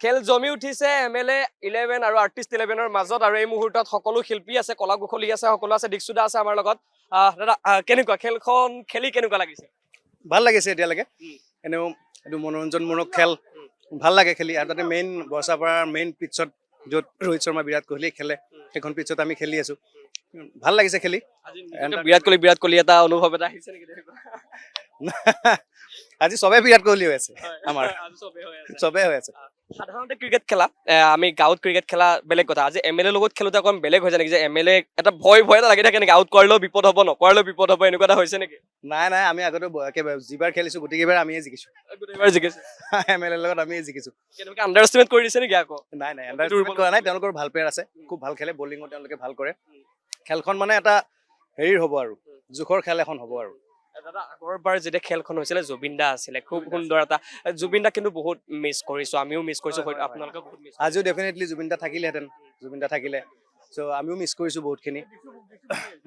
খেল জমি উঠিছে MLA 11 আৰু আৰ্টিষ্ট 11ৰ মাজত আৰু এই মুহূৰ্তত সকলো শিল্পী আছে কলা কুশলী আছে সকলো আছে দিকসুদা আছে আমাৰ লগত দাদা কেনেকুৱা খেলখন খেলি কেনেকুৱা লাগিছে ভাল লাগিছে এতিয়ালৈকে এনেও এইটো মনোৰঞ্জনমূলক খেল ভাল লাগে খেলি আৰু তাতে মেইন বৰ্ষাপাৰাৰ মেইন পিটছত য'ত ৰোহিত শৰ্মা বিৰাট কোহলি খেলে সেইখন পিটছত আমি খেলি আছো ভাল লাগিছে খেলি বিৰাট কোহলি এটা অনুভৱ এটা আহিছে নেকি আজি চবে বিৰাট কোহলি হৈ আছে আমাৰ চবে হৈ আছে সাধাৰণতে ক্ৰিকেট খেলা আমি গাঁৱত ক্ৰিকেট খেলা বেলেগ কথা আজি MLA লগত খেলোতে অকণ বেলেগ হৈ যায় নেকি যে MLA এটা ভয় এটা লাগি থাকে নেকি আউট কৰিলেও বিপদ হ'ব নকৰিলেও বিপদ হ'ব এনেকুৱা এটা হৈছে নেকি নাই আমি আগতে যিবাৰ খেলিছো গোটেইকেইবাৰ আমিয়ে জিকিছো গোটেইবাৰ জিকিছে MLA লগত আমিয়ে জিকিছো কেনেকুৱা আণ্ডাৰ এষ্টিমেট কৰি দিছে নেকি আকৌ নাই আণ্ডাৰ এষ্টিমেট কৰা নাই তেওঁলোকৰ ভাল প্লেয়াৰ আছে খুব ভাল খেলে বলিঙো তেওঁলোকে ভাল কৰে খেলখন মানে এটা হেৰিৰ হ'ব আৰু জোখৰ খেল এখন হ'ব আৰু দাদা আগৰবাৰ যেতিয়া খেলখন হৈছিলে জুবিন দা আছিলে খুব সুন্দৰ এটা জুবিন দা কিন্তু বহুত মিছ কৰিছো আমিও মিছ কৰিছো আপোনালোকে বহুত মিছ আজিও ডেফিনেটলি জুবিন দা থাকিলেহেঁতেন জুবিন দা থাকিলে চ' আমিও মিছ কৰিছো বহুতখিনি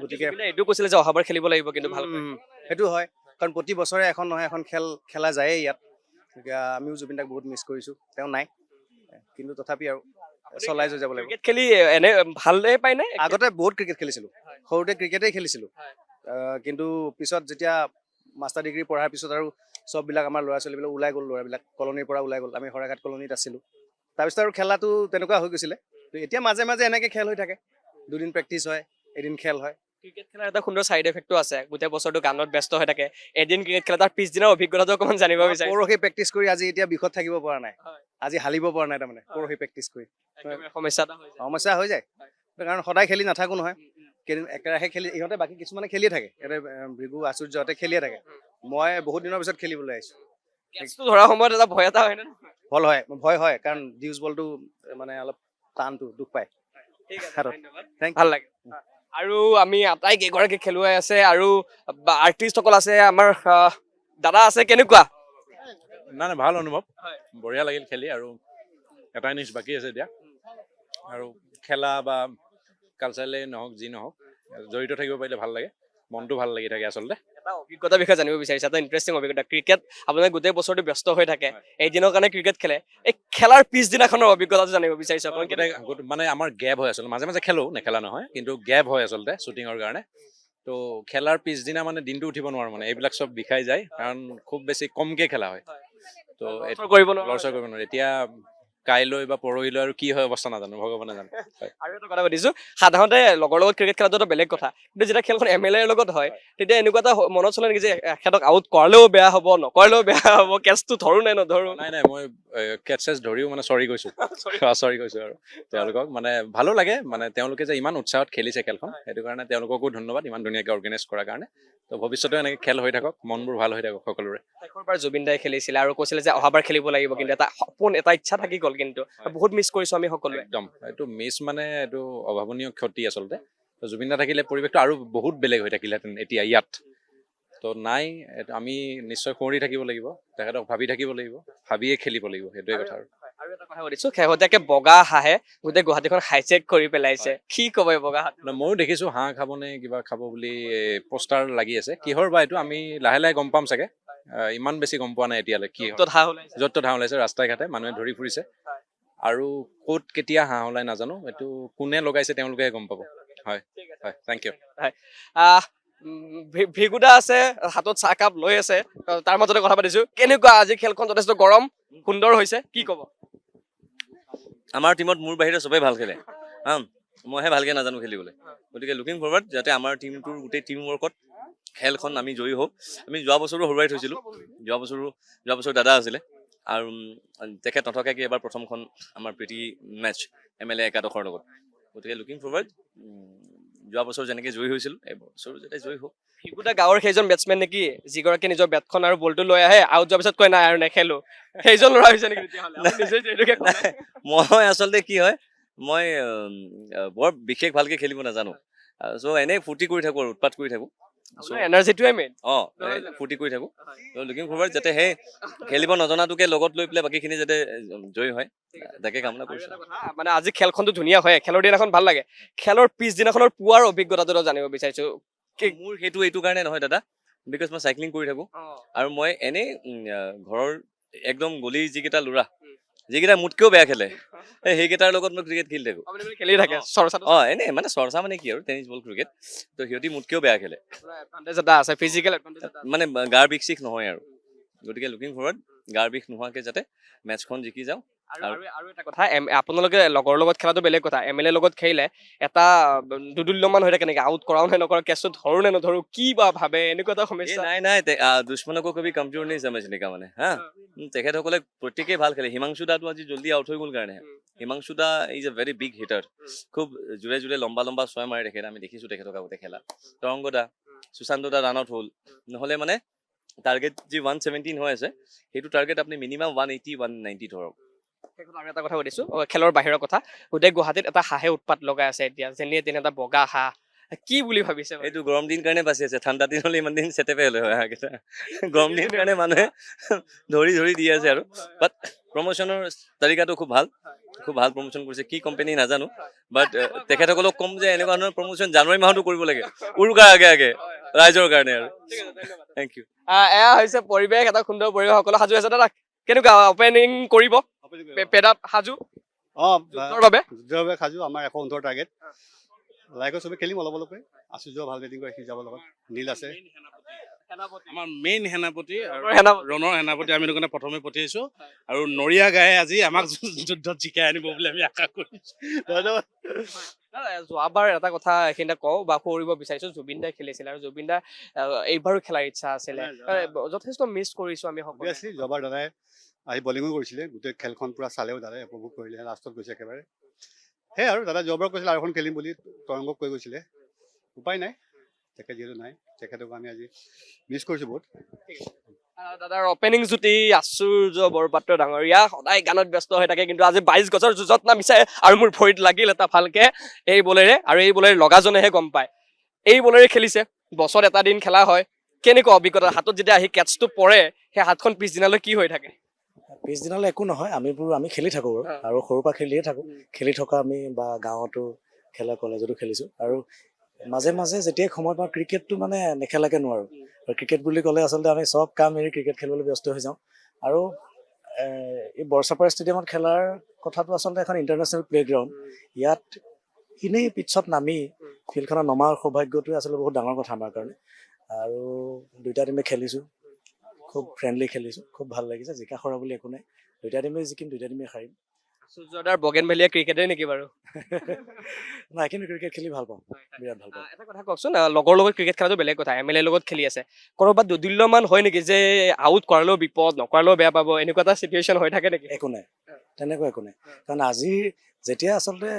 গতিকে এইটো কৈছিলে যে অহাবাৰ খেলিব লাগিব কিন্তু ভাল সেইটো হয় কাৰণ প্ৰতি বছৰে এখন নহয় এখন খেল খেলা যায়েই ইয়াত আমিও জুবিন দাক বহুত মিছ কৰিছো তেওঁ নাই কিন্তু তথাপি আৰু চলাই যাব লাগিব ক্ৰিকেট খেলি এনে ভালে পায় নে আগতে বহুত ক্ৰিকেট খেলিছিলো সৰুতে ক্ৰিকেটেই খেলিছিলো কিন্তু পিছত যেতিয়া মাষ্টাৰ ডিগ্ৰী পঢ়াৰ পিছত আৰু চববিলাক আমাৰ ল'ৰা ছোৱালীবিলাক ওলাই গ'ল ল'ৰাবিলাক কলনীৰ পৰা ওলাই গ'ল আমি শৰাইঘাট কলনীত আছিলোঁ তাৰপিছত আৰু খেলাটো তেনেকুৱা হৈ গৈছিলে তো এতিয়া মাজে মাজে এনেকৈ খেল হৈ থাকে দুদিন প্ৰেক্টিচ হয় এদিন খেল হয় ক্ৰিকেট খেলাৰ এটা সুন্দৰ চাইড এফেক্টটো আছে গোটেই বছৰটো গানত ব্যস্ত হৈ থাকে এদিন ক্ৰিকেট খেলা তাৰ পিছদিনা অভিজ্ঞতাটো অকণমান জানিব বিচাৰিছো পৰহি প্ৰেক্টিচ কৰি আজি এতিয়া বিষত থাকিব পৰা নাই আজি হালিব পৰা নাই তাৰমানে পৰহি প্ৰেক্টিচ কৰি সমস্যা হৈ যায় কাৰণ সদায় খেলি নাথাকো নহয় কেইদিন একেৰাহে খেলি ইহঁতে বাকী কিছুমানে খেলিয়ে থাকে ইয়াতে ভৃগু আচুৰ্যহঁতে খেলিয়ে থাকে মই বহুত দিনৰ পিছত খেলিবলৈ আহিছোঁ ধৰা সময়ত এটা ভয় এটা হয় নে ভয় হয় কাৰণ ডিউজ বলটো মানে অলপ টানটো দুখ পায় ভাল লাগে আৰু আমি আটাইকেইগৰাকী খেলুৱৈ আছে আৰু আৰ্টিষ্টসকল আছে আমাৰ দাদা আছে কেনেকুৱা নাই ভাল অনুভৱ বঢ়িয়া লাগিল খেলি আৰু এটা ইনিংছ বাকী আছে এতিয়া আৰু খেলা বা কালচাৰেলে নহওক যি নহওক জড়িত থাকিব পাৰিলে ভাল লাগে মনটো ভাল লাগি থাকে আচলতে এটা অভিজ্ঞতাৰ বিষয়ে জানিব বিচাৰিছে এটা ইণ্টাৰেষ্টিং অভিজ্ঞতা ক্ৰিকেট আপোনাৰ গোটেই বছৰটো ব্যস্ত হৈ থাকে এদিনৰ কাৰণে ক্ৰিকেট খেলে এই খেলাৰ পিছদিনাখনৰ অভিজ্ঞতাটো জানিব বিচাৰিছো মানে আমাৰ গেপ হয় আচলতে মাজে মাজে খেলো নেখেলা নহয় কিন্তু গেপ হয় আচলতে শ্বুটিঙৰ কাৰণে তো খেলাৰ পিছদিনা মানে দিনটো উঠিব নোৱাৰো মানে এইবিলাক চব বিষাই যায় কাৰণ খুব বেছি কমকে খেলা হয় তো লৰচৰ কৰিব নোৱাৰো এতিয়া কাইলৈ বা পৰহিলৈ আৰু কি হয় অৱস্থা নাজানো ভগৱানে জানে আৰু এটা কথা পাতিছো সাধাৰণতে লগৰ লগত ক্ৰিকেট খেলাটো বেলেগ কথা কিন্তু যেতিয়া খেলখন MLA ৰ লগত হয় তেতিয়া এনেকুৱা এটা মনত চলে নেকি যে এখেতক আউট কৰালেও বেয়া হ'ব নকৰিলেও বেয়া হ'ব কেচটো ধৰো নে নধৰো নাই মই কেটচেছ ধৰিও মানে চৰি কৈছো আৰু তেওঁলোকক মানে ভালো লাগে মানে তেওঁলোকে যে ইমান উৎসাহত খেলিছে খেলখন সেইটো কাৰণে তেওঁলোককো ধন্যবাদ ইমান ধুনীয়াকৈ অৰ্গেনাইজ কৰাৰ কাৰণে তো ভৱিষ্যতেও এনেকৈ খেল হৈ থাকক মনবোৰ ভাল হৈ থাকক সকলোৰে শেষৰবাৰ জুবিন দাই খেলিছিলে আৰু কৈছিলে যে অহাবাৰ খেলিব লাগিব কিন্তু এটা সপোন এটা ইচ্ছা থাকি গ'ল কিন্তু বহুত মিছ কৰিছো আমি সকলোৱে একদম এইটো মিছ মানে এইটো অভাৱনীয় ক্ষতি আচলতে জুবিন দা থাকিলে পৰিৱেশটো আৰু বহুত বেলেগ হৈ থাকিলেহেঁতেন এতিয়া ইয়াত তো নাই আমি নিশ্চয় সুঁৱৰি থাকিব লাগিব তেখেতক ভাবি থাকিব লাগিব ভাবিয়ে খেলিব লাগিব সেইটোৱে কথা আৰু এটা কথা সুধিছো শেহতীয়াকে বগা হাঁহে গোটেই গুৱাহাটীখন হাইচেক কৰি পেলাইছে কি ক'ব বগা হাঁহ ময়ো দেখিছো হাঁহ খাবনে কিবা খাব বুলি পোষ্টাৰ লাগি আছে কিহৰ বা এইটো আমি লাহে লাহে গম পাম চাগে ইমান বেছি গম পোৱা নাই এতিয়ালৈ কি য'ত ত'ত হাঁহ ওলাইছে ৰাস্তাই ঘাটে মানুহে ধৰি ফুৰিছে আৰু ক'ত কেতিয়া হাঁহ ওলাই নাজানো এইটো কোনে লগাইছে তেওঁলোকে গম পাব হয় থেংক ইউ ভিগুদা আছে হাতত চাহকাপ লৈ আছে তাৰ মাজতে কথা পাতিছো কেনেকুৱা আজি খেলখন যথেষ্ট গৰম সুন্দৰ হৈছে কি ক'ব আমাৰ টিমত মোৰ বাহিৰে চবেই ভাল খেলে মইহে ভালকে নাজানো খেলিবলৈ গতিকে লুকিং ফৰৱাৰ্ড যাতে আমাৰ টিমটোৰ গোটেই টিম ৱৰ্কত খেলখন আমি জয়ী হওঁ আমি যোৱা বছৰো হৰুৱাই থৈছিলোঁ যোৱা বছৰ দাদা আছিলে আৰু তেখেত নথকাকৈ এবাৰ প্ৰথমখন আমাৰ প্ৰীতি মেটচ MLA একাদশৰ লগত গতিকে লুকিং ফৰৱাৰ্ড যোৱা বছৰ যেনেকৈ জয়ী হৈছিল এইবছৰো যাতে জয়ী হওক ভিগুদা গাঁৱৰ সেইজন বেটছমেন নেকি যিগৰাকী নিজৰ বেটখন আৰু বলটো লৈ আহে আউট যোৱাৰ পিছত কয় নাই আৰু নেখেলো সেইজন ল'ৰা হৈছে নেকি মই আচলতে কি হয় মই বৰ বিশেষ ভালকে খেলিব নাজানো চ' এনেই ফূৰ্তি কৰি থাকোঁ আৰু উৎপাত কৰি থাকোঁ এনাৰ্জিটোৱে মেইন ফূৰ্তি কৰি থাকোঁ লুকিং ফৰৱাৰ্ড যাতে সেই খেলিব নজনাটোকে লগত লৈ পেলাই বাকীখিনি যাতে জয়ী হয় তাকে কামনা কৰিছোঁ মানে আজি খেলখনটো ধুনীয়া হয় খেলৰ দিনাখন ভাল লাগে খেলৰ পিছদিনাখনৰ পুৱাৰ অভিজ্ঞতাটো জানিব বিচাৰিছো মোৰ সেইটো এইটো কাৰণে নহয় দাদা বিকজ মই চাইক্লিং কৰি থাকোঁ আৰু মই এনেই ঘৰৰ একদম গলি যিকেইটা ল'ৰা যিকেইটা মোতকেও বেয়া খেলে সেইকেইটাৰ লগত মই ক্ৰিকেট খেলি থাকোঁ। আপুনি মানে খেলি থাকে চৰ্চাটো এনেই মানে চৰ্চা মানে কি আৰু টেনিছ বল ক্ৰিকেট, তো সিহঁতি মোতকেও বেয়া খেলে, এডভান্টেজ এটা আছে, ফিজিকেল এডভান্টেজ এটা আছে। মানে গাৰ বিষ চিষ নহয় আৰু। গতিকে লুকিং ফৰৱাৰ্ড গাৰ বিষ নোহোৱাকৈ যাতে মেটচখন জিকি যাওঁ। আৰু এটা কথা, আপোনালোকে লগৰ লগত খেলাটো বেলেগ কথা, MLA লগত খেলিলে এটা দুদুল্যমান হৈ থাকে নেকি, আউট কৰাও নে নকৰা, কেছটো ধৰো নে নধৰো, কি বা ভাবে, এনেকুৱা এটা এই সমস্যা। নাই দুশ্মনকো কবি কমজোৰ নেই সমজ নিকা মানে হা। তেখেতসকলে প্ৰত্যেকেই ভাল খেলে। হিমাংশু দাটো আজি জল্দি আউট হৈ গ'ল কাৰণে, হিমাংশু দা is a very big hitter, খুব জোৰে জোৰে লম্বা ছয় মাৰে তেখেত, আমি দেখিছোঁ তেখেতক আগতে খেলা। তৰংগ দা, সুশান্ত দা ৰান আউট হ'ল, নহ'লে মানে টাৰ্গেট যি 117 হৈ আছে সেইটো টাৰ্গেট আপুনি মিনিমাম 180 190 ধৰক। আৰু এটা কথা সুধিছো, খেলৰ বাহিৰৰ কথা, গোটেই গুৱাহাটীত এটা হাঁহে উৎপাত লগাই আছে এতিয়া, যেনে তেনে এটা বগা হাঁহ, কি বুলি ভাবিছে? এইটো গৰম দিন কাৰণে বাচি আছে, ঠাণ্ডা দিন হ'লে ইমান দিন চেটেপে হ'লে হয় হাঁহকেইটা। গৰম দিন কাৰণে মানুহে ধৰি দি আছে আৰু। বাট প্ৰমোশ্যনৰ তালিকাটো খুব ভাল প্ৰমোশ্যন কৰিছে, কি কোম্পানী নাজানো, বাট তেখেতসকলক ক'ম যে এনেকুৱা ধৰণৰ প্ৰমোশ্যন জানুৱাৰী মাহতো কৰিব লাগে, উৰুকাৰ আগে ৰাইজৰ কাৰণে আৰু। Thank you. এয়া হৈছে পৰিৱেশ, এটা সুন্দৰ পৰিৱেশ, সকলো সাজু আছে। দাদা কেনেকুৱা অপেনিং কৰিব পেডাত সাজু? যুদ্ধৰ বাবে সাজু, আমাৰ 119 টাৰ্গেট লাইকৰ চবে খেলিম অলপ অলপকৈ। আচুৰ্য ভাল বেটিং কৰে, সি যাব লগত নীল আছে, আমাৰ মেইন সেনাপতি আৰু সেনাপতি। ৰণৰ সেনাপতি আমি দোকানে প্ৰথমে পঠিয়াইছো, আৰু নৰিয়া গায়ে আজি আমাক যুদ্ধত জিকাই আনিব বুলি আমি আশা কৰিছো। ধন্যবাদ। যোৱাবাৰ এটা কথা এইখিনিতে কওঁ বা কৰিব বিচাৰিছো, জুবিন দাই খেলিছিলে আৰু জুবিন দা এইবাৰো খেলাৰ ইচ্ছা আছিলে, যথেষ্ট মিছ কৰিছো আমি সকলোৱে। অভিয়াছলি যোৱাবাৰ দাদাই আহি বলিঙো কৰিছিলে, গোটেই খেলখন পুৰা চালেও দাদাই, উপভোগ কৰিলে, লাষ্টত গৈছে একেবাৰে। সেই আৰু দাদা যোৱাবাৰ কৈছিলে আৰু এখন খেলিম বুলি, তৰংগক কৈ গৈছিলে, উপায় নাই, তেখেত যিহেতু নাই, তেখেতক আমি আজি মিছ কৰিছোঁ বহুত। দাদাৰ অপেনিং জুটি আচুৰ্য বৰপাত্ৰ ডাঙৰীয়া সদায় গানত ব্যস্ত হৈ থাকে, কিন্তু আজি 22 গজৰ যুঁজত নামিছে আৰু মোৰ ভৰিত লাগিল এটা ভালকে এই বলেৰে, আৰু এই বলেৰে লগাজনেহে গম পায়। এই বলেৰে খেলিছে, বছৰত এটা দিন খেলা হয়, কেনেকুৱা অভিজ্ঞতা? হাতত যেতিয়া আহি কেটচটো পৰে, সেই হাতখন পিছদিনালৈ কি হৈ থাকে? পিছদিনালৈ একো নহয়, আমি খেলি থাকোঁ আৰু সৰুৰ পৰা খেলিয়ে থাকোঁ, খেলি থকা আমি বা গাঁৱতো খেলা, কলেজতো খেলিছোঁ, আৰু মাজে মাজে যেতিয়াই সময় পাওঁ ক্ৰিকেটটো মানে নেখেলাকৈ নোৱাৰোঁ। আৰু ক্ৰিকেট বুলি ক'লে আচলতে আমি চব কাম এৰি ক্ৰিকেট খেলিবলৈ ব্যস্ত হৈ যাওঁ। আৰু এই বৰচাপাৰা ষ্টেডিয়ামত খেলাৰ কথাটো আচলতে এখন ইণ্টাৰনেশ্যনেল প্লে'গ্ৰাউণ্ড, ইয়াত এনেই পিটছত নামি ফিল্ডখনত নমাৰ সৌভাগ্যটোৱে আচলতে বহুত ডাঙৰ কথা আমাৰ কাৰণে। আৰু দুইটা টিমে খেলিছোঁ, খুব ফ্ৰেণ্ডলি খেলিছোঁ, খুব ভাল লাগিছে, জিকা হৰা বুলি একো নাই, দুইটা টিমেই জিকিম, দুইটা টিমেই হাৰিম। সূৰ্যদাৰ বগেনভেলিয়া ক্ৰিকেটে নেকি বাৰু? নাই, কিন্তু ক্ৰিকেট খেলি ভাল পাওঁ, বিৰাট ভাল পাওঁ। এটা কথা কওকচোন, লগৰ লগত ক্ৰিকেট খেলাটো বেলেগ কথা, MLA লগত খেলি আছে, ক'ৰবাত দুদুল্যমান হয় নেকি যে আউট কৰালেও বিপদ, নকৰালেও বেয়া পাব, এনেকুৱা এটা চিটুৱেশ্যন হৈ থাকে নেকি? একো নাই, তেনেকুৱা একো নাই, কাৰণ আজি যেতিয়া আচলতে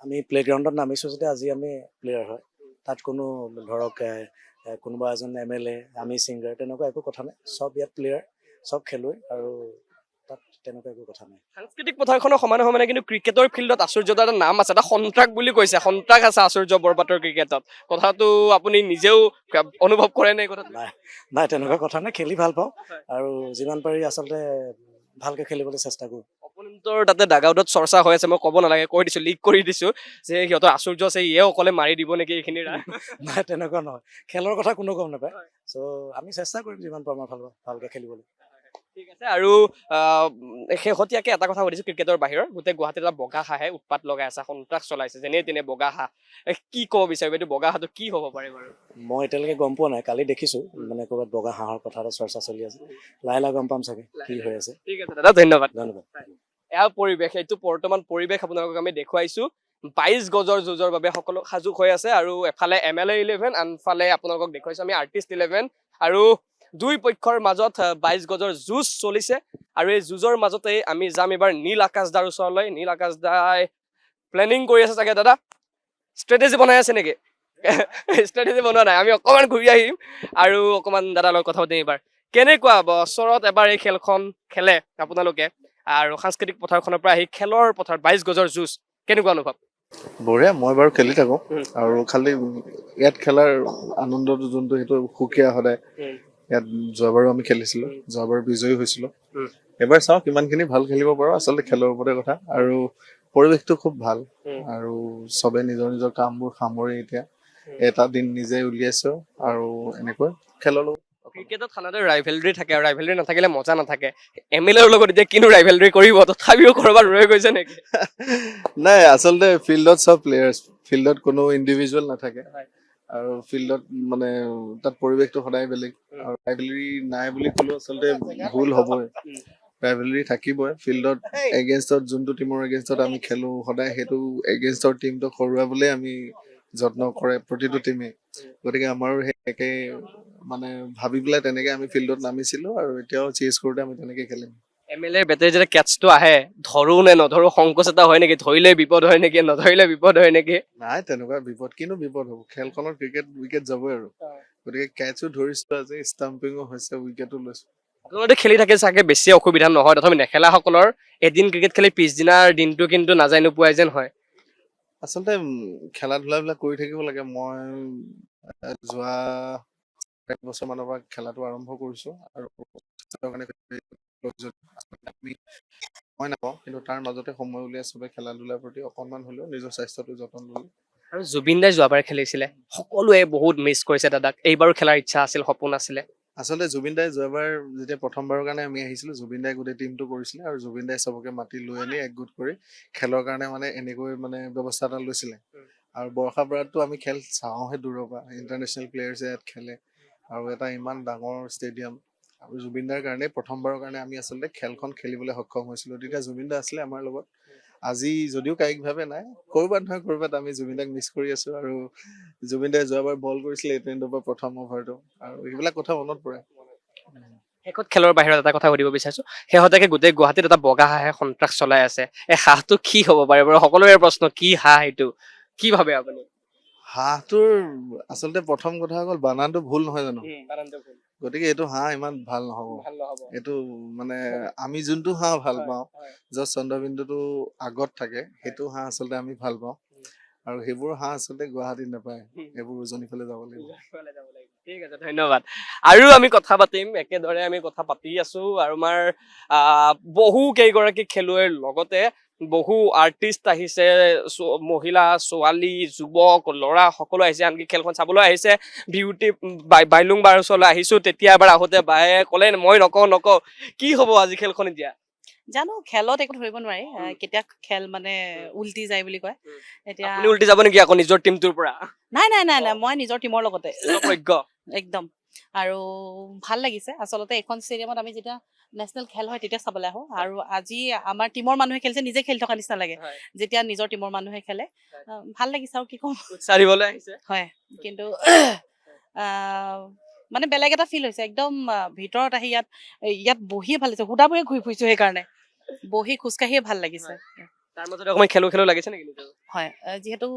আমি প্লে'গ্ৰাউণ্ডত নামিছোঁ, যেতিয়া আজি আমি প্লেয়াৰ হয়, তাত কোনো ধৰক কোনোবা এজন MLA, আমি ছিংগাৰ, তেনেকুৱা একো কথা নাই, চব ইয়াত প্লেয়াৰ, চব খেলুৱৈ, আৰু তাত তেনেকুৱা একো কথা নাই। সাংস্কৃতিক পথাৰখনৰ সমানে সমানে কিন্তু ক্ৰিকেটৰ ফিল্ডত আচুৰ্যদাৰ এটা নাম আছে, এটা সন্ত্ৰাস বুলি কৈছে, সন্ত্ৰাস আছে আচুৰ্য বৰপাত্ৰৰ ক্ৰিকেটত, কথাটো আপুনি নিজেও অনুভৱ কৰে নে? কথাটো নাই, তেনেকুৱা কথা নাই, খেলি ভাল পাওঁ, আৰু যিমান পাৰি আচলতে ভালকৈ খেলিবলৈ চেষ্টা কৰোঁ। অপোনেণ্টৰ তাতে ডাগআউটত চৰ্চা হৈ আছে, মই ক'ব নালাগে, কৈ দিছোঁ, লিক কৰি দিছোঁ যে সিহঁতৰ আচুৰ্য আছে, ইয়ে অকলে মাৰি দিব নেকি এইখিনি ৰান। নাই, তেনেকুৱা নহয়, খেলৰ কথা কোনো গম নাপায়, চ' আমি চেষ্টা কৰিম যিমান পাৰোঁ আমাৰ ভালকৈ খেলিবলৈ। ঠিক আছে। আৰু শেহতীয়াকৈ এটা কথা সুধিছোঁ, ক্ৰিকেটৰ বাহিৰত গোটেই গুৱাহাটীত এটা বগা হাঁহে উৎপাত লগাই আছে, সন্ত্ৰাস চলাইছে, যেনে তেনে বগা হাঁহ, কি ক'ব বিচাৰিব এইটো বগা হাঁহটো কি হ'ব পাৰে বাৰু? মই এতিয়ালৈকে গম পোৱা নাই, কালি দেখিছোঁ মানে ক'ৰবাত বগা হাঁহৰ কথা এটা চৰ্চা চলি আছে, লাহে লাহে গম পাম চাগে কি হৈ আছে। ঠিক আছে দাদা, ধন্যবাদ। ধন্যবাদ। এয়া পৰিৱেশ, এইটো বৰ্তমান পৰিৱেশ আপোনালোকক আমি দেখুৱাইছোঁ, 22 গজৰ যুঁজৰ বাবে সকলো সাজু হৈ আছে, আৰু এফালে MLA 11, আনফালে আপোনালোকক দেখুৱাইছোঁ আমি আৰ্টিষ্ট 11, আৰু দুই পক্ষৰ মাজত 22 গজৰ যুঁজ চলিছে, আৰু এই যুঁজৰ মাজতে আমি যাম এবাৰ নীল আকাশ দাৰ ওচৰলৈ। নীল আকাশ দাই প্লেনিং কৰি আছে চাগে, দাদা ষ্ট্ৰেটেজি বনাই আছে নেকি? ষ্ট্ৰেটেজি বনোৱা নাই, আমি অকণমান ঘূৰি আহিম আৰু অকণমান দাদাৰ লগত কথা পাতিম। এইবাৰ কেনেকুৱা বছৰত এবাৰ এই খেলখন খেলে আপোনালোকে, আৰু সাংস্কৃতিক পথাৰখনৰ পৰা আহি খেলৰ পথাৰ 22 গজৰ যুঁজ, কেনেকুৱা অনুভৱ? বঢ়িয়া, মই বাৰু খেলি থাকোঁ, আৰু খালি ইয়াত খেলাৰ আনন্দটো যোনটো সেইটো সুকীয়া সদায়। ইয়াত যোৱাবাৰো আমি খেলিছিলোঁ, যোৱাবাৰ বিজয়ী হৈছিলোঁ, এবাৰ চাওঁ কিমানখিনি ভাল খেলিব পাৰোঁ, আচলতে খেলৰ ওপৰতে কথা। আৰু পৰিৱেশটো খুব ভাল, আৰু চবে নিজৰ নিজৰ কামবোৰ সামৰি এতিয়া এটা দিন নিজে উলিয়াইছোঁ, আৰু এনেকৈ খেলৰ লগত ক্ৰিকেটত সাধাৰণতে ৰাইভেলৰী থাকে আৰু ৰাইভেলৰী নাথাকিলে মজা নাথাকে MLA ৰ লগত এতিয়া কিনো ৰাইভেলৰী কৰিব তথাপিও কৰবাত ৰৈ গৈছে নেকি নাই আচলতে ফিল্ডত চব প্লেয়াৰ্ছ ফিল্ডত কোনো ইণ্ডিভিজুৱেল নাথাকে আৰু ফিল্ডত মানে তাত পৰিৱেশটো সদায় বেলেগ আৰু ৰাইভেলৰী নাই বুলি ক'লেও আচলতে ভুল হ'বই ৰাইভেলৰী থাকিবই ফিল্ডত এগেইনষ্টত যোনটো টিমৰ এগেইনষ্টত আমি খেলোঁ সদায় সেইটো এগেইনষ্টৰ টিমটোক হৰুৱাবলৈ আমি যত্ন কৰে প্ৰতিটো টিমে গতিকে আমাৰো সেই একে মানে ভাবি পেলাই তেনেকে আমি ফিল্ডত নামিছিলোঁ আৰু এতিয়াও চেজ কৰোঁতে আমি তেনেকে খেলিম MLA বেটেৰী যেতিয়া কেটচটো আহে ধৰো নে নধৰো সংকোচ এটা হয় নেকি ধৰিলে বিপদ হয় নেকি নধৰিলে বিপদ হয় নেকি নাই তেনেকুৱা বিপদ কিনো বিপদ হ'ব খেলখনত ক্ৰিকেট উইকেট যাবই আৰু গতিকে কেটচো ধৰিছোঁ আজি ষ্টাম্পিঙো হৈছে উইকেটো লৈছোঁ আপোনালোকে খেলি থাকে চাগে বেছি অসুবিধা নহয় তথাপি নেখেলাসকলৰ এদিন ক্ৰিকেট খেলি পিছদিনাৰ দিনটো কিন্তু নাযায় নোপোৱাই যেন হয় আচলতে খেলা ধূলাবিলাক কৰি থাকিব লাগে মই যোৱা 1 বছৰ মানৰ পৰা খেলাটো আৰম্ভ কৰিছোঁ আৰু মই নাপাওঁ কিন্তু তাৰ মাজতে সময় উলিয়াই চবে খেলা ধূলাৰ প্ৰতি অকণমান হ'লেও নিজৰ স্বাস্থ্যটো যতন ল'লে আৰু জুবিন দাই যোৱাবাৰ খেলিছিলে সকলোৱে বহুত মিছ কৰিছে দাদাক এইবাৰো খেলাৰ ইচ্ছা আছিল সপোন আছিলে আচলতে জুবিন দাই যোৱাবাৰ যেতিয়া প্ৰথমবাৰৰ কাৰণে আমি আহিছিলোঁ জুবিন দাই গোটেই টিমটো কৰিছিলে আৰু জুবিন দাই চবকে মাতি লৈ আনি একগোট কৰি খেলৰ কাৰণে মানে এনেকৈ মানে ব্যৱস্থা এটা লৈছিলে আৰু বৰ্ষা বৰাততো আমি খেল চাওঁহে দূৰৰ পৰা ইণ্টাৰনেশ্যনেল প্লেয়াৰ্ছে ইয়াত খেলে আৰু এটা ইমান ডাঙৰ ষ্টেডিয়াম আৰু জুবিন দাৰ কাৰণে প্ৰথমবাৰৰ কাৰণে আমি আচলতে খেলখন খেলিবলৈ সক্ষম হৈছিলোঁ তেতিয়া জুবিন দা আছিলে আমাৰ লগত আজি যদিও কায়িকভাৱে নাই ক'ৰবাত নহয় ক'ৰবাত আমি জুবিন দাক মিছ কৰি আছোঁ আৰু জুবিন দাই যোৱাবাৰ বল কৰিছিলে এটেণ্ডৰ পৰা প্ৰথম অভাৰটো আৰু এইবিলাক কথা মনত পৰে শেষত খেলৰ বাহিৰত এটা কথা সুধিব বিচাৰিছো শেহতীয়াকে গোটেই গুৱাহাটীত এটা বগা হাঁহে সন্ত্ৰাস চলাই আছে এই হাঁহটো কি হ'ব পাৰে বাৰু সকলোৰে প্ৰশ্ন কি হাঁহ এইটো কি ভাবে আপুনি হাঁহটোৰ আচলতে প্ৰথম কথা হ'ল বানানটো ভুল নহয় জানো গতিকে এইটো হাঁহ ইমান ভাল নহ'ব এইটো মানে আমি যোনটো হাঁহ ভাল পাওঁ য'ত চন্দ্ৰবিন্দুটো আগত থাকে সেইটো হাঁহ আচলতে আমি ভাল পাওঁ আৰু সেইবোৰ হাঁহ আচলতে গুৱাহাটীত নাপায় সেইবোৰ উজনিৰ ফালে যাব লাগিব ঠিক আছে ধন্যবাদ আৰু আমি কথা পাতিম একেদৰে আমি কথা পাতি আছো আৰু আমাৰ বহু কেইগৰাকী খেলুৱৈৰ লগতে বহু আৰ্টিষ্ট আহিছে মহিলা ছোৱালী যুৱক ল'ৰা সকলো আহিছে আনকি খেলখন চাবলৈ আহিছে বিউটি বাইলুং বাৰ ওচৰলৈ আহিছো তেতিয়া এবাৰ আহোঁতে বায়ে ক'লে মই নকওঁ কি হ'ব আজি খেলখন এতিয়া জানো খেলত একো ধৰিব নোৱাৰি কেতিয়া খেল মানে উল্টি যায় বুলি কয় এতিয়া আপুনি উল্টি যাব নেকি আকৌ নিজৰ টিমটোৰ পৰা নাই মই নিজৰ টিমৰ লগতে একদম আৰু ভাল লাগিছে আচলতে এখন ষ্টেডিয়ামত আমি যেতিয়া নেশ্যনেল খেল হয় তেতিয়া চাবলৈ আহোঁ আৰু আজি আমাৰ টিমৰ মানুহে খেলিছে নিজে খেলি থকা নিচিনা লাগে যেতিয়া নিজৰ টিমৰ মানুহে খেলে ভাল লাগিছে আৰু কি ক'ম চাৰিবলৈ আহিছে হয় কিন্তু মানে বেলেগ এটা ফিল হৈছে একদম ভিতৰত আহি ইয়াত বহিয়ে ভাল লাগিছে সুদাবোৰে ঘূৰি ফুৰিছো সেইকাৰণে বহি খোজকাঢ়িয়ে ভাল লাগিছে তাৰ মাজতে অকণমান খেলো লাগিছে নেকি হয় যিহেতু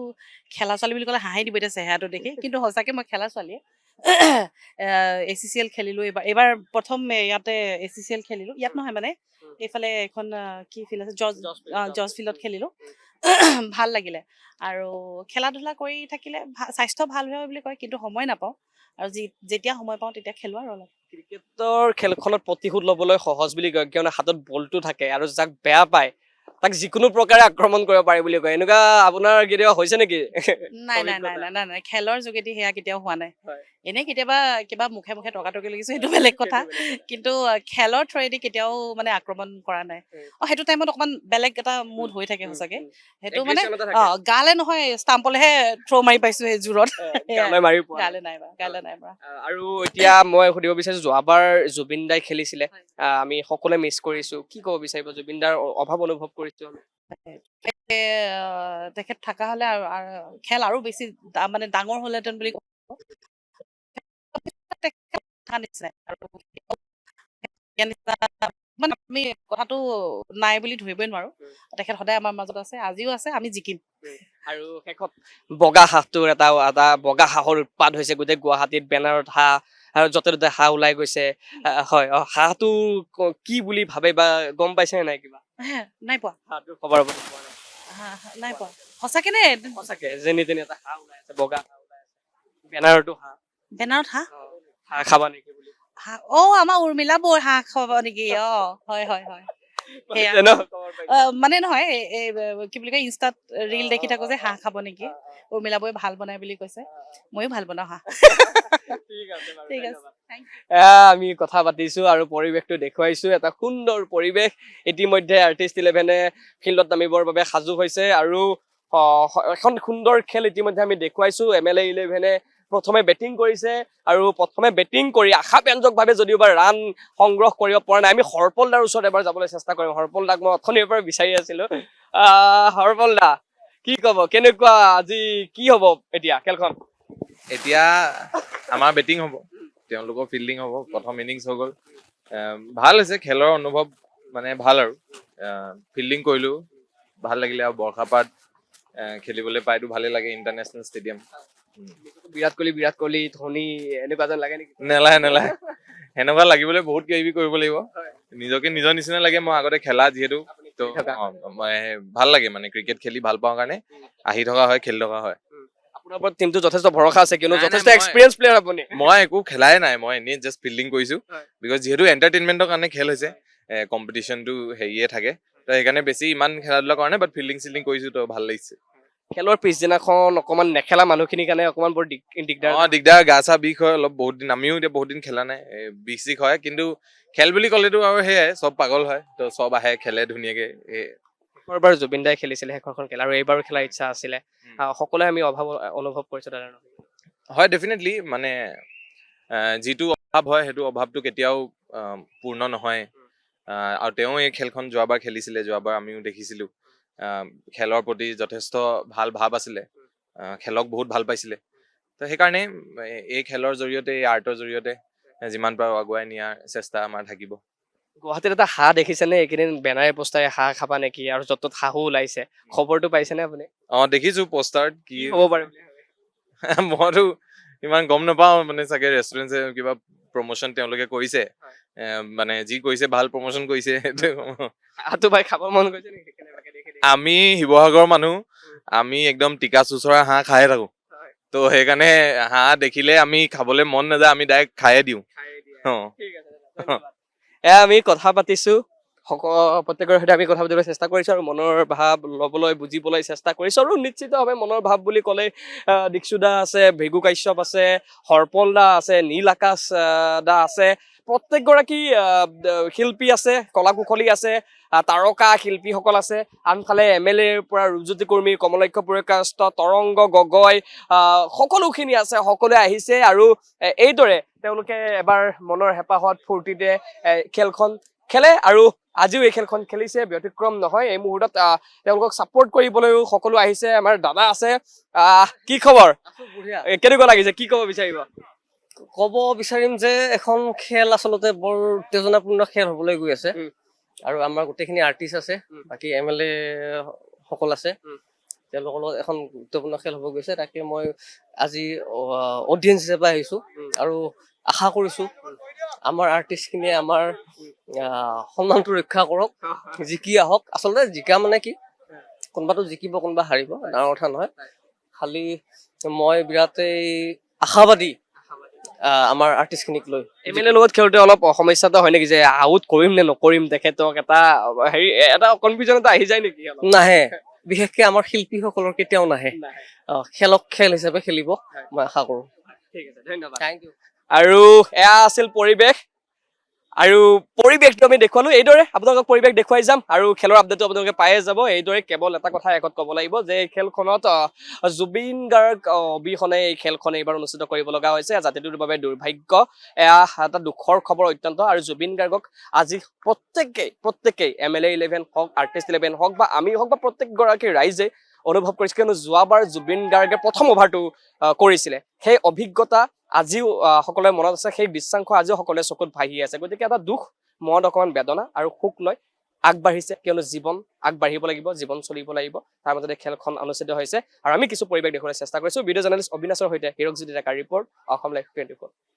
খেলা ছোৱালী বুলি ক'লে হাঁহি দিব এতিয়া চেহেৰাটো দেখি কিন্তু সঁচাকে মই খেলা ছোৱালীয়ে ACCL খেলিলো এইবাৰ প্ৰথম ইয়াতে ACCL খেলিলো ইয়াত নহয় মানে এইফালে এখন কি ফিল্ড আছে জজ ফিল্ডত খেলিলো ভাল লাগিলে আৰু খেলা ধূলা কৰি থাকিলে স্বাস্থ্য ভাল হয় বুলি কয় কিন্তু সময় নাপাওঁ আৰু যেতিয়া সময় পাওঁ তেতিয়া খেলো আৰু অলপ ক্ৰিকেটৰ খেলখনত প্ৰতিশোধ ল'বলৈ সহজ বুলি কয় কিয়নো হাতত বলটো থাকে আৰু যাক বেয়া পায় তাক যিকোনো প্ৰকাৰে আক্ৰমণ কৰিব পাৰে বুলি কয় এনেকুৱা আপোনাৰ কেতিয়াবা হৈছে নেকি নাই খেলৰ যোগেদি সেয়া কেতিয়াও হোৱা নাই এনেই কেতিয়াবা কিবা মুখে তৰ্কাতৰ্কি লাগিছে সেইটো বেলেগ কথা কিন্তু খেলৰ থ্ৰুৱেদি কেতিয়াও মানে আক্ৰমণ কৰা নাই সেইটো টাইমত অকমান বেলেগ এটা মুড হৈ থাকে সঁচাকে সেইটো মানে গালে নহয় ষ্টাম্পলেহে থ্ৰ' মাৰি পাইছো সেই জোৰত গালে নাই পৰা আৰু এতিয়া মই সুধিব বিচাৰিছো যোৱাবাৰ জুবিন দাই খেলিছিলে আমি সকলোৱে মিছ কৰিছো কি ক'ব বিচাৰিব জুবিন দাৰ অভাৱ অনুভৱ কৰিছো আমি তেখেত থকা হলে আৰু খেল আৰু বেছি মানে ডাঙৰ হলহেঁতেন বুলি মানে আমি কথাটো নাই বুলি ধৰিবই নোৱাৰো তেখেত সদায় আমাৰ মাজত আছে আজিও আছে আমি জিকিম আৰু শেষত বগা হাঁহটোৰ এটা বগা হাঁহৰ উৎপাত হৈছে গোটেই গুৱাহাটীত বেনাৰত হাঁহ আৰু য'তে ত'তে হাঁহ ওলাই গৈছে হয় হাঁহটো কি বুলি ভাবে বা গম পাইছে নে নাই কিবা নাই পোৱা হাঁহটোৰ খবৰ নাই পোৱা সঁচাকে যেনি তেনি এটা হাঁহ ওলাই আছে বগা হাঁহ ওলাই আছে বেনাৰতো বেনাৰত হাঁহ খাবা নেকি বুলি আমাৰ উৰ্মিলা বৌৰ হাঁহ খাব নেকি হয় মানে নহয় কি বুলি কয় ইনষ্টাত ৰীল দেখি থাকো যে হাঁহ খাব নেকি উৰ্মিলা বৌয়ে ভাল বনাই বুলি কৈছে ময়ো ভাল বনাওঁ হাঁহ ঠিক আছে আমি কথা পাতিছো আৰু পৰিৱেশটো দেখুৱাইছো এটা সুন্দৰ পৰিৱেশ ইতিমধ্যে আৰ্টিষ্ট 11 ফিল্ডত নামিবৰ বাবে সাজু হৈছে আৰু এখন সুন্দৰ খেল ইতিমধ্যে আমি দেখুৱাইছো MLA 11 প্ৰথমে বেটিং কৰিছে আৰু প্ৰথমে বেটিং কৰি আশাব্যঞ্জকভাৱে যদিওবা ৰান সংগ্ৰহ কৰিব পৰা নাই আমি হৰপল দাৰ ওচৰত এবাৰ যাবলৈ চেষ্টা কৰিম হৰপল দাক মই অথনিৰ পৰা বিচাৰি আছিলো হৰপল দা কি ক'ব কেনেকুৱা আজি কি হ'ব এতিয়া খেলখন এতিয়া আমাৰ বেটিং হ'ব তেওঁলোকৰ ফিল্ডিং হ'ব প্ৰথম ইনিংছ হৈ গ'ল ভাল হৈছে খেলৰ অনুভৱ মানে ভাল আৰু ফিল্ডিং কৰিলো ভাল লাগিলে আৰু বৰ্ষাপাত খেলিবলৈ পাইতো ভালে লাগে ইণ্টাৰনেশ্যনেল ষ্টেডিয়াম বিৰাট কোহলি ধোনী এনেকুৱা যেন লাগে নেকি নেলাহে সেনেকুৱা লাগিবলৈ বহুত কিবা কিবি কৰিব লাগিব নিজকে নিজৰ নিচিনা লাগে মই আগতে খেলা যিহেতু তো ভাল লাগে মানে ক্ৰিকেট খেলি ভাল পাওঁ কাৰণে আহি থকা হয় খেলি থকা হয় আপোনাৰ ওপৰত টিমটো যথেষ্ট ভৰসা আছে কিয়নো নাই, যথেষ্ট মই- এক্সপিৰিয়েঞ্চ প্লেয়াৰ আপুনি মই একো খেলাই নাই মই এনেই জাষ্ট ফিল্ডিং কৰিছো হয়। বিকজ যিহেতু এণ্টাৰটেইনমেণ্টৰ কাৰণে খেল হৈছে কম্পিটিশ্যনটো হেৰিয়ে থাকে তো সেইকাৰণে বেছি ইমান খেলা ধূলা কৰা নাই বাট ফিল্ডিং চিল্ডিং কৰিছো তো ভাল লাগিছে খেলৰ পিছদিনাখন অকমান নেখেলা মানুহখিনিৰ কাৰণে অকমান বৰ দিগদাৰ দিগদাৰ গা চা বিষ হয় অলপ বহুত দিন আমিও এতিয়া বহুত দিন খেলা নাই বিষ চিষ হয় কিন্তু খেল বুলি ক'লেতো আৰু সেয়াই চব পাগল হয় তো চব আহে খেলে ধুনীয়াকে শেষৰবাৰ জুবিন দাই খেলিছিলে শেষৰখন খেল আৰু এইবাৰো খেলাৰ ইচ্ছা আছিলে সকলোৱে আমি অভাৱ অনুভৱ কৰিছো দাদা হয় ডেফিনেটলি মানে যিটো অভাৱ হয় সেইটো অভাৱটো কেতিয়াও পূৰ্ণ নহয় আৰু তেওঁ এই খেলখন যোৱাবাৰ খেলিছিলে যোৱাবাৰ আমিও দেখিছিলোঁ খেলৰ প্ৰতি যথেষ্ট ভাল ভাৱ আছিলে খেলক বহুত ভাল পাইছিলে তো সেইকাৰণে এই খেলৰ জৰিয়তে এই আৰ্টৰ জৰিয়তে যিমান পাৰোঁ আগুৱাই নিয়াৰ চেষ্টা আমাৰ থাকিব গুৱাহাটীত এটা হাঁহ দেখিছেনে এইকেইদিন বেনাৰে পোষ্টাৰে হাঁহ খাবা নেকি আৰু য'ত ত'ত হাঁহো ওলাইছে খবৰটো পাইছেনে আপুনি দেখিছোঁ পোষ্টাৰত কি হ'ব পাৰে মইতো ইমান গম নাপাওঁ মানে চাগে ৰেষ্টুৰেণ্টে কিবা প্ৰমোশ্যন তেওঁলোকে কৰিছে মানে যি কৰিছে ভাল প্ৰমোশ্যন কৰিছে হাঁহটো পাই খাব মন গৈছে নেকি কেনেবাকে দেখি আমি শিৱসাগৰৰ মানুহ আমি একদম টিকা চুচৰা হাঁহ খায়ে থাকো তো সেইকাৰণে হাঁহ দেখিলে আমি খাবলৈ মন নাযায় আমি ডাইৰেক্ট খায়ে দিওঁ এয়া আমি কথা পাতিছো প্ৰত্যেকৰ সৈতে আমি কথা পাতিবলৈ চেষ্টা কৰিছো আৰু মনৰ ভাৱ ল'বলৈ বুজিবলৈ চেষ্টা কৰিছো আৰু নিশ্চিতভাৱে মনৰ ভাৱ বুলি ক'লে দীক্ষু দা আছে ভৃগু কাশ্যপ আছে হৰপল দা আছে নীল আকাশ দা আছে প্ৰত্যেকগৰাকী শিল্পী আছে কলা কুশলী আছে তাৰকা শিল্পীসকল আছে আনফালে MLA ৰ পৰা ৰূপজ্যোতি কৰ্মী কমলাক্ষ পুৰকাষ্ট তৰংগ গগৈ সকলোখিনি আছে সকলোৱে আহিছে আৰু এইদৰে তেওঁলোকে এবাৰ মনৰ হেঁপাহত ফূৰ্তিতে খেলখন খেলে আৰু আজিও এই খেলখন খেলিছে ব্যতিক্ৰম নহয় এই মুহূৰ্তত তেওঁলোকক ছাপোৰ্ট কৰিবলৈও সকলো আহিছে আমাৰ দাদা আছে কি খবৰ কেনেকুৱা লাগিছে কি ক'ব বিচাৰিব ক'ব বিচাৰিম যে এখন খেল আচলতে বৰ উত্তেজনাপূৰ্ণ খেল হ'বলৈ গৈ আছে আৰু আমাৰ গোটেইখিনি আৰ্টিষ্ট আছে বাকী MLA সকল আছে তেওঁলোকৰ লগত এখন গুৰুত্বপূৰ্ণ খেল হ'ব গৈছে তাকে মই আজি অডিয়েঞ্চ হিচাপে আহিছো আৰু আশা কৰিছো আমাৰ আৰ্টিষ্টখিনিয়ে আমাৰ সন্মানটো ৰক্ষা কৰক জিকি আহক আচলতে জিকা মানে কি কোনোবাটো জিকিব কোনোবা হাৰিব ডাঙৰ কথা নহয় খালি মই বিৰাটেই আশাবাদী আমাৰ আৰ্টিষ্টখিনিক লৈ MLA লগত খেলোতে অলপ সমস্যা এটা হয় নেকি যে আউট কৰিম নে নকৰিম তেখেতক এটা কনফিউজন এটা আহি যায় নেকি নাহে বিশেষকে আমাৰ শিল্পীসকলৰ কেতিয়াও নাহে খেলক খেল হিচাপে খেলিব মই আশা কৰো ঠিক আছে ধন্যবাদ থেংক ইউ আৰু এয়া আছিল পৰিৱেশ আৰু পৰিৱেশটো আমি দেখুৱালো এইদৰে আপোনালোকক পৰিৱেশ দেখুৱাই যাম আৰু খেলৰ আপডেটটো আপোনালোকে পায়ে যাব এইদৰে কেৱল এটা কথা একত ক'ব লাগিব যে এই খেলখনত জুবিন গাৰ্গ অবিহনে এই খেলখন এইবাৰ অনুষ্ঠিত কৰিব লগা হৈছে জাতিটোৰ বাবে দুৰ্ভাগ্য এয়া এটা দুখৰ খবৰ অত্যন্ত আৰু জুবিন গাৰ্গক আজি প্ৰত্যেকেই MLA 11 হওক আৰ্টিষ্ট 11 হওক বা আমি হওক বা প্ৰত্যেকগৰাকী ৰাইজে অনুভৱ কৰিছে কিয়নো যোৱাবাৰ জুবিন গাৰ্গে প্ৰথম অভাৰটো কৰিছিলে সেই অভিজ্ঞতা আজিও সকলোৰে মনত আছে সেই বিশ্বাংশ আজিও সকলোৰে চকুত ভাহি আছে গতিকে এটা দুখ মনত অকণমান বেদনা আৰু সুখ লৈ আগবাঢ়িছে কিয়নো জীৱন আগবাঢ়িব লাগিব জীৱন চলিব লাগিব তাৰ মাজতে খেলখন অনুষ্ঠিত হৈছে আৰু আমি কিছু পৰিৱেশ দেখুৱাবলৈ চেষ্টা কৰিছো ভিডিঅ' জাৰ্নেলিষ্ট অবিনাশৰ সৈতে হিৰকজ্যোতি ডেকাৰ ৰিপৰ্ট অসম লাইভ 24